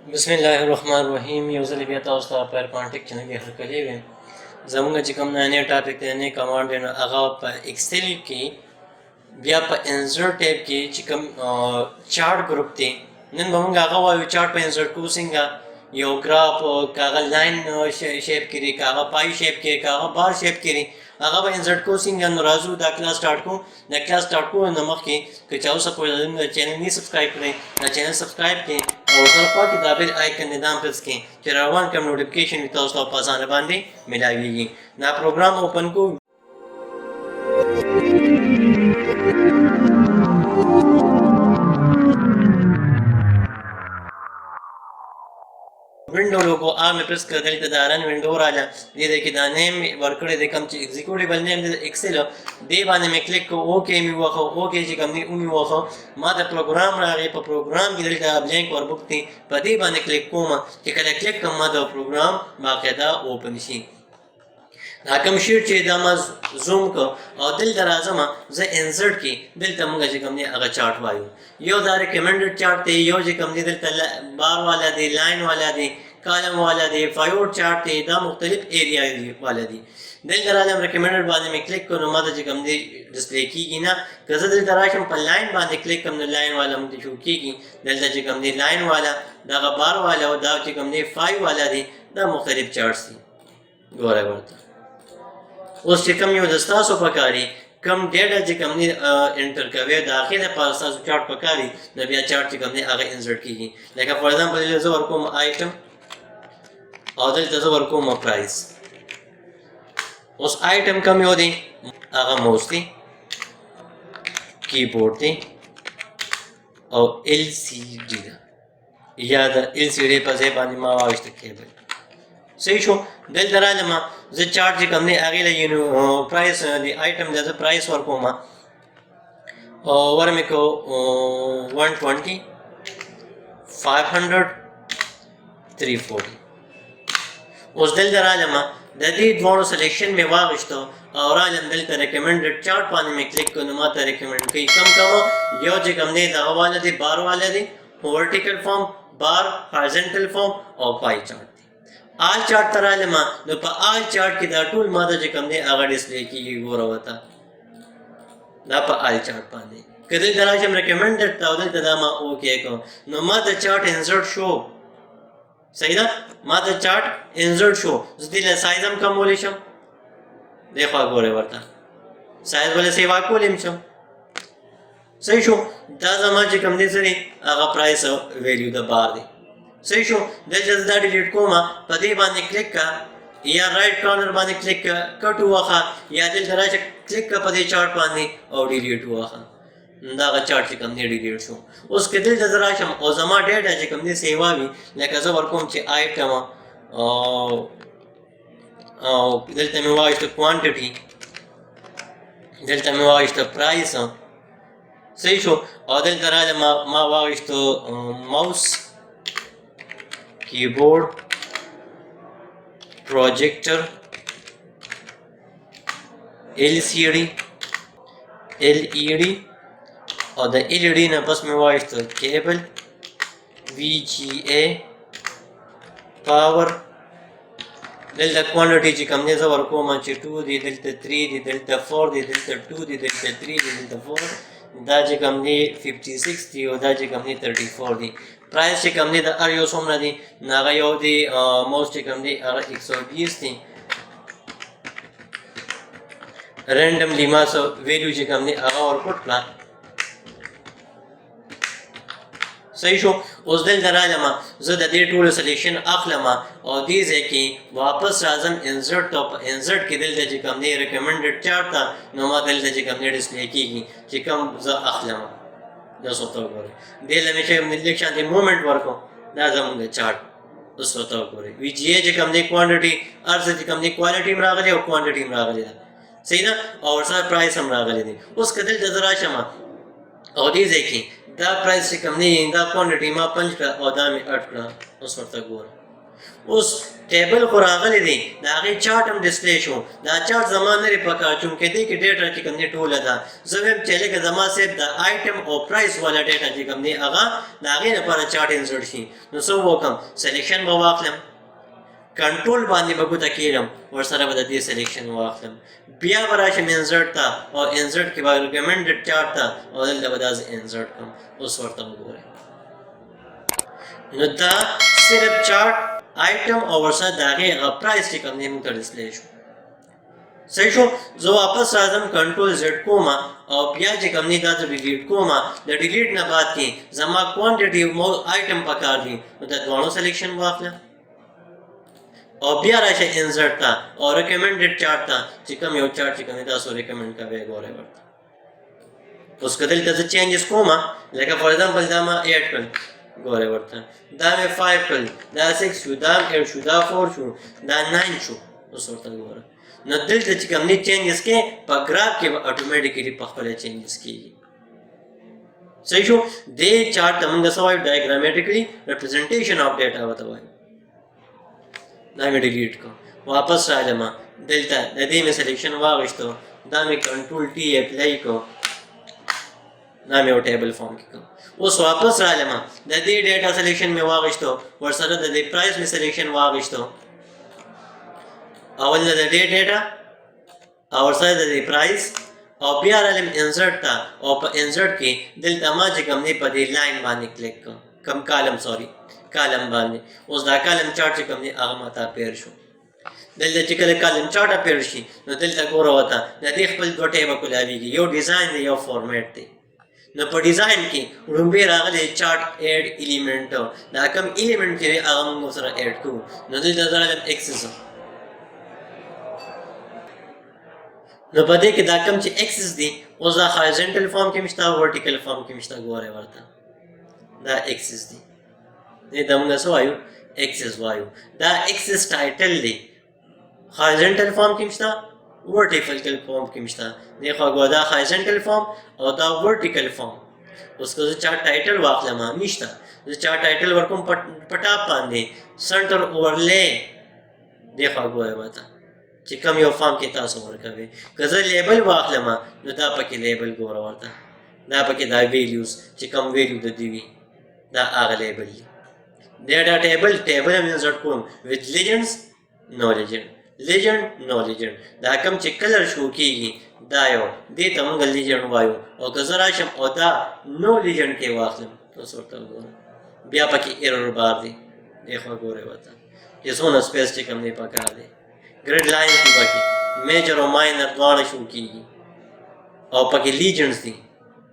बिस्मिल्लाहिर्रहमानिर्रहीम यूज़र बया तौस ता पर कॉन्टेक्ट चैनल के हरकले वे जमुंगा चिकम नए टॉपिक ने कमांड ने आगा प एक्सेल की बया प इंसर्ट टैब की चिकम चार्ट ग्रुप थे नन बमुंगा आगा वा चार्ट पे इंसर्ट कोसिंगा यो ग्राफ कागा लाइन शेप करी कागा पाई शेप के कागा बार शेप करी आगा ब इंसर्ट कोसिंगा नराजू दा क्लास स्टार्ट को नमक के चाहो सपोज चैनल नहीं सब्सक्राइब करें ना चैनल सब्सक्राइब के और सरफा की दाबिल आइकन निदाम प्रेस के चिरावान कम नोटिफिकेशन भी तो उसका पासान बांधे मिलाएगी ना प्रोग्राम ओपन को विंडो लोगो आ में प्रेस कर दे दारन विंडो राजा ये देखिए दा नेम वर्कड़े दे कम एग्जीक्यूटिव नेम दे एक्सेल दे बाने में क्लिक को ओके मी वखो ओके जी कम नी उमी वखो मा द प्रोग्राम रागे प प्रोग्राम की दलता ब्लैंक और बुक थी पदी बाने क्लिक कोमा कि कले क्लिक कम मा द प्रोग्राम बाकायदा ओपन शी नाकम शीट चे दामा जूम को और दिल दराजमा ज इंसर्ट की दिल तमगा जी कम ने अगर चार्ट वायु यो दा रिकमेंडेड चार्ट थे यो जी कम ने दिल बार वाला दे लाइन वाला दे कॉलम वाला दे फाइवर चार्ट थे दा मुख्तलिफ एरिया वाला दे दिल दराजम रिकमेंडेड बाने में क्लिक करो माता जी कम ने डिस्प्ले की ना कज़ दिल दराजम पर लाइन बाने क्लिक कम ने लाइन वाला मुझे शो की दिल जी कम ने लाइन वाला दा बार वाला और दा जी कम ने फाइव वाला दे दा मुख्तलिफ चार्ट्स थी गौर करता उस चिकम यो दस्ता सो पकारी कम डेटा चिकम ने एंटर करवे दाखिल है पासा चार्ट पकारी नबिया चार्ट चिकम ने आगे इंसर्ट की लेकिन फॉर एग्जांपल ले जो वर्को आइटम और दिल तजो वर्को प्राइस उस आइटम कम यो दी आगे माउस थी कीबोर्ड थी और एलसीडी या द एलसीडी पर से पानी मावाश तक केबल सही शो दिल दराजमा ज चार्ट जी कमने आगे लगी प्राइस दी आइटम जैसे प्राइस वर्को मा वर में को 120 500 340 उस दिल दराजमा ददी दोनों सिलेक्शन में वागश्तो और आलम दिल का रिकमेंडेड चार्ट पाने में क्लिक को नुमाता रिकमेंड कई कम कम यो जी कमने दा वाला दे बार वाला दे वर्टिकल फॉर्म बार हॉरिजॉन्टल फॉर्म और पाई चार्ट आल चार्ट तराजमा नो पा आल चार्ट की दा टूल मादा जे कम ने आगा डिस्प्ले की गोरा होता ना पा आल चार्ट पाने कदे दराजम रिकमेंडेड ताउदल तदामा ओके को नो मादा चार्ट इंसर्ट शो सही ना मादा चार्ट इंसर्ट शो जदिल साइज हम कम बोलिशम देखो गोरे वर्ता साइज वाले सेवा को लिमशम सही शो दा जमा जे कम ने सरी आगा प्राइस वैल्यू द बार दे सही शो दिल जल्दा डिलीट कोमा पदे बाने क्लिक का या राइट कॉर्नर बाने क्लिक का कट हुआ खा या दिल दराज क्लिक का पदे चार्ट बाने और डिलीट हुआ खा दागा चार्ट से कम ने डिलीट शो उसके दिल दराज हम और जमा डेटा जे कम ने सेवा भी लेकिन जब वर्कों चे आइटम और दिल तमे वाइस तो क्वांटिटी दिल तमे वाइस तो प्राइस सही शो और दिल दराज मा वाइस तो mouse keyboard projector LCD LED और द एलईडी ना बस में वाइस तो केबल वीजीए पावर दिल द क्वांटिटी जी कम ने जबर को मा 2 दी दिल द 3 दी दिल द 4 दी दिल द 2 दी दिल द 3 दी दिल द 4 दा जी कम ने 56 दी और दा जी कम ने 34 दी प्राइस से कम दी द अरियो सोमना दी नागा यो दी मोस्ट से कम दी अगर 120 थी रैंडमली मास वैल्यू से कम दी अगर और पुट प्लान सही शो उस दिल दराजमा ज़द दे टूल सिलेक्शन अखलमा और दीज है कि वापस राजम इंसर्ट तो इंसर्ट के दिल दे जी कम दी रिकमेंडेड चार्ट था नमा दिल दे जी कम दी डिस्प्ले की जी कम ज अखलमा दसो तो करे दिल में से निरीक्षण दे मोमेंट वर्को दाजम दे चार्ट दसो तो करे वीजीए जे कम दे क्वांटिटी अर्ज जे कम दे क्वालिटी में रागले और क्वांटिटी में रागले सही ना और सर प्राइस हम रागले दे उसके दिल दजरा शमा और दीज है कि दा प्राइस से कम नहीं दा क्वांटिटी में 5 का और दा में 8 का उस वक्त गोर اوس ټیبل خو راغلی دی د هغې چارټ هم ډسپلی شو دا چارټ زما نه دی پکار چونکې دی کې ډیټا چې کوم دی ټوله ده زه وایم چې لکه زما صاحب د آیټم او پرایس والا ډیټا چې کوم دی هغه د هغې لپاره چارټ انسرټ شي نو څه وکړم سلیکشن به واخلم کنټرول باندې به ګوته کېږم ورسره به د دې سلیکشن واخلم بیا به راشم انسرټ ته او انسرټ کې به ریکمنډډ چارټ ته او دلته به داسې انسرټ کړم اوس ورته وګورئ نو دا صرف چارټ آیټم او ورسره د هغې هغه پرایس چې کوم دی موږ ته ډسپلی شو صحیح شو زه واپس راځم کنټرول زیډ کوم او بیا چې کوم دی دا زه ډیلیټ کوم د ډیلیټ نه بعد کې زما کوانټټي آیټم پکار دي نو د دواړو سلیکشن واخلم او بیا راشه انسرټ ته او ریکمنډډ چارټ ته چې کوم یو چارټ چې کوم دی تاسو ریکمنډ کوئ ګورئ ورته اوس که دلته زه چینجز کوم لکه فار ایگزامپل دا ما 8 کړل ګورئ ورته دا مې 5 کړل دا 6 شو دا 8 شو دا 4 شو دا 9 شو اوس ورته ګوره نو دلته چې کوم دی چینجز کې په ګراف کې به اټومیټیکلی په خپله چینجز کېږي صحیح شو دې چارټ ته موږ څه وایو ډایګرامیټیکلی ریپرزنټیشن آف ډیټا ورته وایو دا مې ډیلیټ کړو واپس راځم دلته د دې مې سلیکشن واغېستو دا مې کنټرول ټي اپلای کړو دا مې یو ټیبل فارم کې کړو اوس واپس راځم د دې ډیټا سلیکشن مې واغېستو ورسره د دې پرایس مې سلیکشن واغېستو اول د دې ډیټا او ورسره د دې پرایس او بیا راځم انسرټ ته او په انسرټ کې دلته ما چې کوم دی په دې لاین باندې کلیک کړم کم کالم سوري کالم باندې اوس دا کالم چارټ چې کوم دی هغه ماته اپیر شو دلته چې کله کالم چارټ اپیر شي نو دلته ګوره ورته د دې خپل دوه ټیبه کولاویږي یو ډیزاین دی یو فارمیټ دی نو په ډیزاین کې وړومبی راغلی چارټ ایډ ایلیمنټ دا کوم ایلیمنټ چې دی هغه موږ سره ایډ کوو نو دلته زه راځم اکسس نو په دې کې دا کوم چې اکسس دی اوس دا هارزنټل فارم کې مشته ورټیکل فارم کې مشته ګوره ورته دا اکسس دی دې ته موږ څه وایو اکسس وایو دا اکسس ټایټل دی هارزنټل فارم کې مشته ورټیکل فارم کې مشته دی خو ګوره دا هارزنټل فارم او دا ورټیکل فارم اوس که زه چا ټایټل واخلم نشته زه چا ټایټل ورکوم په ټاپ باندې سنټر اوورلی دی خو ګوره ورته چې کوم یو فارم کې تاسو ورکوئ که زه لیبل واخلم نو دا پکې لیبل ګوره ورته دا پکې دا ویلیوز چې کوم ویلیو د دې وي دا هغه لیبل دی ډیټا ټیبل هم انسرټ کوم وذ لیجنډز نو لیجنډ لیجنډ نو لیجنډ دا کوم چې کلر شو کېږي دا یو دې ته موږ لیجنډ وایو او که زه راشم او دا نو لیجنډ کې واخلم تاسو ورته وګورئ بیا پکې ایرر بار دی دې خوا ګورئ ورته چې څونه سپیس چې کوم دی پکار دی ګریډ لاین کې پکې میجر او ماینر دواړه شو کېږي او پکې لیجنډز دي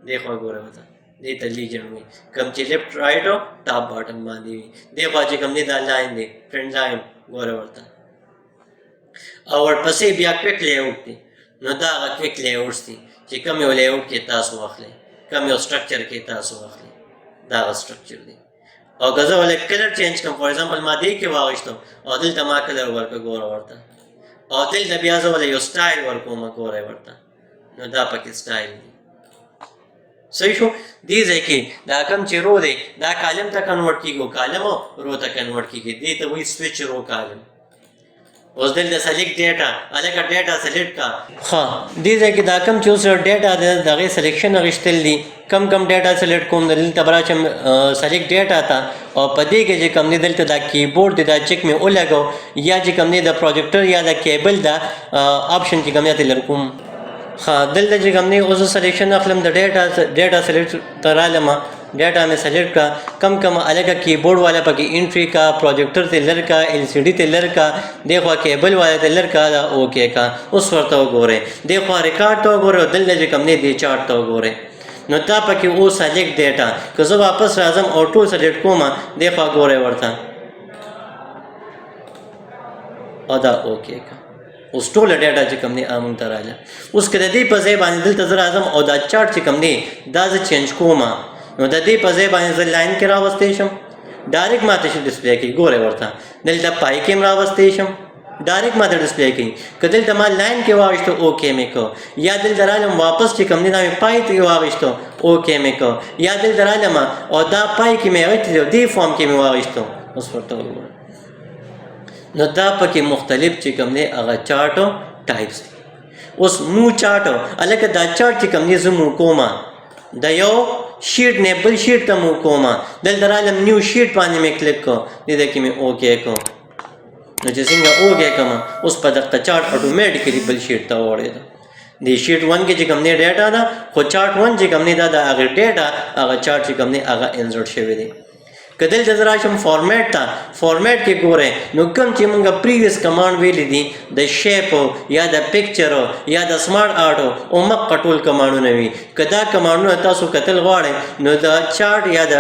دې خوا ګورئ ورته دې ته لیجنډ وي کوم چې لیفټ رائټ او ټاپ باټم باندې وي دې خوا چې کوم دی دا لاین دی فرنٹ لاین ګوره ورته او ورپسې بیا کویک لیاوټ دی نو دا هغه کویک لیاوټس دي چې کوم یو لیاوټ کې تاسو واخلئ کوم یو سټرکچر کې تاسو واخلئ دا هغه سټرکچر دی او که زه ولې کلر چینج کړم فار ایگزامپل ما دې کې واغېستم او دلته ما کلر ورکړه ګوره ورته او دلته بیا زه ولې یو سټایل ورکوم ګوره ورته نو دا پکې سټایل دی صحیح شو دې ځای کې دا کوم چې رو دی دا کالم ته کنورټ کېږي کالم او رو ته کنورټ کېږي دې ته وایي سویچ رو کالم اوس دلته سلیکټ ډیټا هلکه ډیټا سلیکټ کا ښه دې ځای کې دا کوم چې اوس ډیټا دی د هغې سلیکشن اخیستل دي کم ډیټا سلیکټ کوم دلته به راشم سلیکټ ډیټا ته او په دې کې چې کوم دی دلته دا کیبورډ دی دا چک مې ولګو یا چې کوم دی د پروجیکټر یا د کیبل دا آپشن چې کوم دی ته لرکوم ښه دلته چې کوم دی اوس سلیکشن اخلم د ډیټا سلیکټ ته رالم ډیټا مې سلیکټ کا کم الګه کیبورډ والا پکې انټری کا پروجیکټر ته لر کا ایل سی ډي ته لر کا دی خوا کیبل والا ته لر کا دا اوکے کا اوس ورته وګورئ دی خوا ریکارډ ته وګورئ دلته چې کوم دی دې چارټ ته وګورئ نو دا پکې او سلیکټ ډیټا که زه واپس راځم او ټول سلیکټ کوم دی خوا ګورئ ورته او دا اوکے کا اوس ټوله ډیټا چې کوم دی موږ ته راغله اوس که د دې په ځای باندې دلته زه راځم او دا چارټ چې کوم دی دا زه چینج کوم نو د دې په ځای باندې زه لاین کې راوستی شم ډایرکټ ماته شي ډسپلی کوي ګورئ ورته دلته پای کې هم راوستی شم ډایرکټ ماته ډسپلی کوي که دلته ما لاین کې واغېستو اوکې مې کړو یا دلته رالم واپس چې کوم دی دا مې پای ته واغېستو اوکې مې کړو یا دلته رالم او دا پای کې مې اغېستې دې فارم کې مې واغېستو اوس ورته وګورئ نو دا پکې مختلف چې کوم دی هغه چارټو ټایپس دي. اوس مو چارټو الکه دا چارټ چې کوم دی زه مو کومه د یو شیټ نه بل شیټ ته مو کومه دلته رالم نیو شیټ باندې مې کلیک کو دې کې مې اوکې کو نو چې څنګه اوکې کوم اوس په دغه چارټ اټومیټیکلی بل شیټ ته وړي د شیټ 1 کې چې کوم دی ډیټا ده خو چارټ 1 چې کوم دی دا د هغه ډیټا هغه چارټ چې کوم دی هغه انسرټ شوی دی. کدل چې راشم فارمیټ ته فارمیټ کې ګوره نو کوم چې موږ پریویس کمانډ ویلې دي د شیپ یا د پکچر یا د سمارټ آرټ او مکه ټول کمانډونه وي کدا کمانډونه تاسو کتل غواړئ نو د چارټ یا د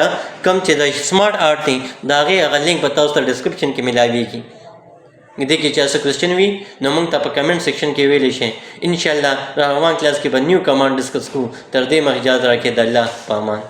کوم چې د سمارټ آرټ دی دا هغه لینک په تاسو ته ډسکرپشن کې ملاويږي. دې کې چې تاسو کوېسچن وي نو موږ ته په کمنټ سیکشن کې ویلی شئ. ان شاء الله روان کلاس کې به نیو کمانډ ډسکس کوو. تر دې مخکې اجازه راکړئ د الله په امان.